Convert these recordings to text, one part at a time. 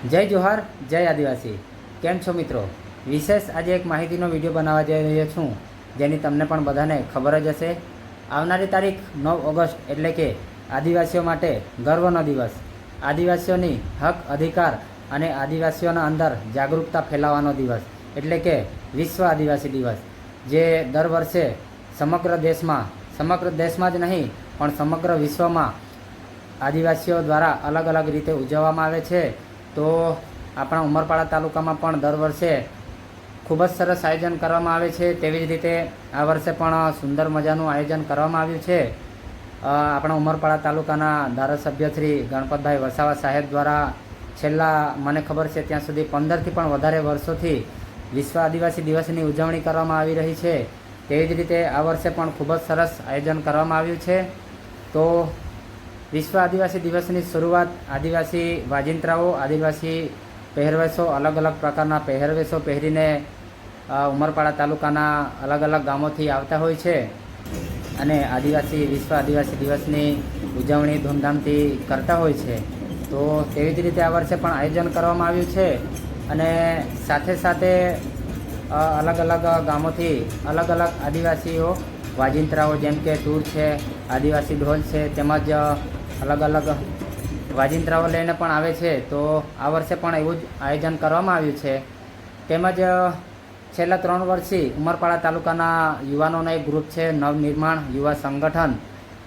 જય જોહાર, જય આદિવાસી। કેમ છો મિત્રો? વિશેષ આજે એક માહિતીનો વિડીયો બનાવવા જઈ રહ્યો છું, જેની તમને પણ બધાને ખબર જ હશે। આવનારી તારીખ 9 ઓગસ્ટ એટલે કે આદિવાસીઓ માટે ગર્વનો દિવસ, આદિવાસીઓની હક અધિકાર અને આદિવાસીઓના અંદર જાગૃતતા ફેલાવવાનો દિવસ એટલે કે વિશ્વ આદિવાસી દિવસ, જે દર વર્ષે સમગ્ર દેશમાં જ નહીં પણ સમગ્ર વિશ્વમાં આદિવાસીઓ દ્વારા અલગ અલગ રીતે ઉજવવામાં આવે છે। તો આપણા ઉમરપાડા તાલુકામાં પણ દર વર્ષે ખૂબ જ સરસ આયોજન કરવામાં આવે છે। તેવી જ રીતે આ વર્ષે પણ સુંદર મજાનું આયોજન કરવામાં આવ્યું છે। આપણા ઉમરપાડા તાલુકાના ધારાસભ્ય શ્રી ગણપતભાઈ વસાવા સાહેબ દ્વારા છેલ્લા મને ખબર છે ત્યાં સુધી 15થી પણ વધારે વર્ષોથી વિશ્વ આદિવાસી દિવસની ઉજવણી કરવામાં આવી રહી છે। તેવી જ રીતે આ વર્ષે પણ ખૂબ જ સરસ આયોજન કરવામાં આવ્યું છે। તો વિશ્વ આદિવાસી દિવસની શરૂઆત આદિવાસી વાજિંત્રાઓ, આદિવાસી પહેરવેશો, અલગ અલગ પ્રકારના પહેરવેશો પહેરીને ઉમરપાડા તાલુકાના અલગ અલગ ગામોથી આવતા હોય છે અને વિશ્વ આદિવાસી દિવસની ઉજવણી ધૂમધામથી કરતા હોય છે। તો તેવી જ રીતે આ વર્ષે પણ આયોજન કરવામાં આવ્યું છે અને સાથે સાથે અલગ અલગ ગામોથી અલગ અલગ આદિવાસીઓ વાજિંત્રાઓ જેમ કે ટૂર છે, આદિવાસી ઢોલ છે, તેમજ અલગ અલગ વાજિંત્રાઓ લઈને પણ આવે છે। તો આ વર્ષે પણ એવું જ આયોજન કરવામાં આવ્યું છે। તેમજ છેલ્લા 3 વર્ષથી ઉમરપાડા તાલુકાના યુવાનોનો એક ગ્રુપ છે, નવનિર્માણ યુવા સંગઠન,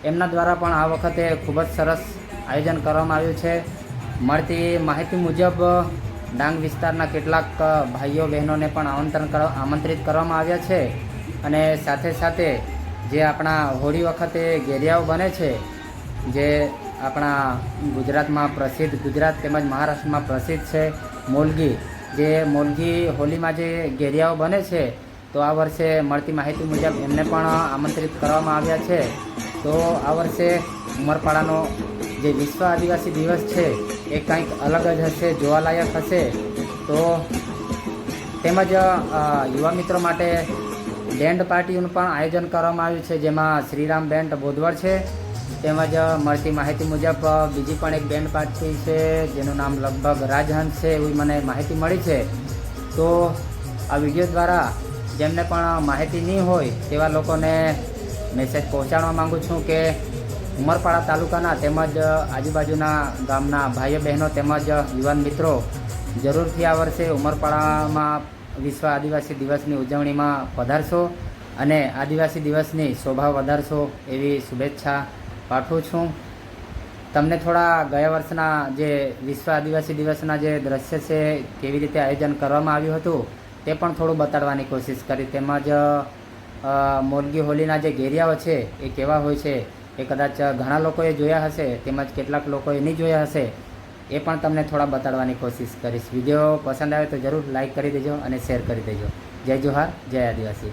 એમના દ્વારા પણ આ વખતે ખૂબ જ સરસ આયોજન કરવામાં આવ્યું છે। મળતી માહિતી મુજબ ડાંગ વિસ્તારના કેટલાક ભાઈઓ બહેનોને પણ આમંત્રિત કરવામાં આવ્યા છે અને સાથે સાથે જે આપણા હોળી વખતે ઘેરિયાઓ બને છે, જે આપણા ગુજરાતમાં પ્રસિદ્ધ, ગુજરાત તેમજ મહારાષ્ટ્રમાં પ્રસિદ્ધ છે મોલગી, જે મોલગી હોલીમાં જે ઘેરિયાઓ બને છે, તો આ વર્ષે મળતી માહિતી મુજબ એમને પણ આમંત્રિત કરવામાં આવ્યા છે। તો આ વર્ષે ઉમરપાડાનો જે વિશ્વ આદિવાસી દિવસ છે એ કંઈક અલગ જ હશે, જોવાલાયક હશે। તો તેમજ યુવા મિત્રો માટે બેન્ડ પાર્ટીનું પણ આયોજન કરવામાં આવ્યું છે, જેમાં શ્રીરામ બેન્ડ બોધવડ છે, તેમજ મળતી માહિતી મુજબ બીજી પણ એક બેન્ડ પાર્ટી છે જેનું નામ લગભગ રાજહંસ છે, એવી મને માહિતી મળી છે। તો આ વિડીયો દ્વારા જેમને પણ માહિતી નહીં હોય તેવા લોકોને મેસેજ પહોંચાડવા માગું છું કે ઉમરપાડા તાલુકાના તેમજ આજુબાજુના ગામના ભાઈઓ બહેનો તેમજ યુવાન મિત્રો જરૂરથી આ વર્ષે ઉમરપાડામાં વિશ્વ આદિવાસી દિવસની ઉજવણીમાં પધારશો અને આદિવાસી દિવસની શોભા વધારશો એવી શુભેચ્છા પાઠવું છું। તમને થોડા ગયા વર્ષના જે વિશ્વ આદિવાસી દિવસના જે દ્રશ્ય છે, કેવી રીતે આયોજન કરવામાં આવ્યું હતું તે પણ થોડું બતાડવાની કોશિશ કરી। તેમજ મોલગી હોલીના જે ઘેરિયાઓ છે એ કેવા હોય છે એ કદાચ ઘણા લોકોએ જોયા હશે, તેમજ કેટલાક લોકોએ નહીં જોયા હશે, એ પણ તમને થોડા બતાડવાની કોશિશ કરીશ। વિડીયો પસંદ આવે તો જરૂર લાઈક કરી દેજો અને શેર કરી દેજો। જય જોહાર, જય આદિવાસી।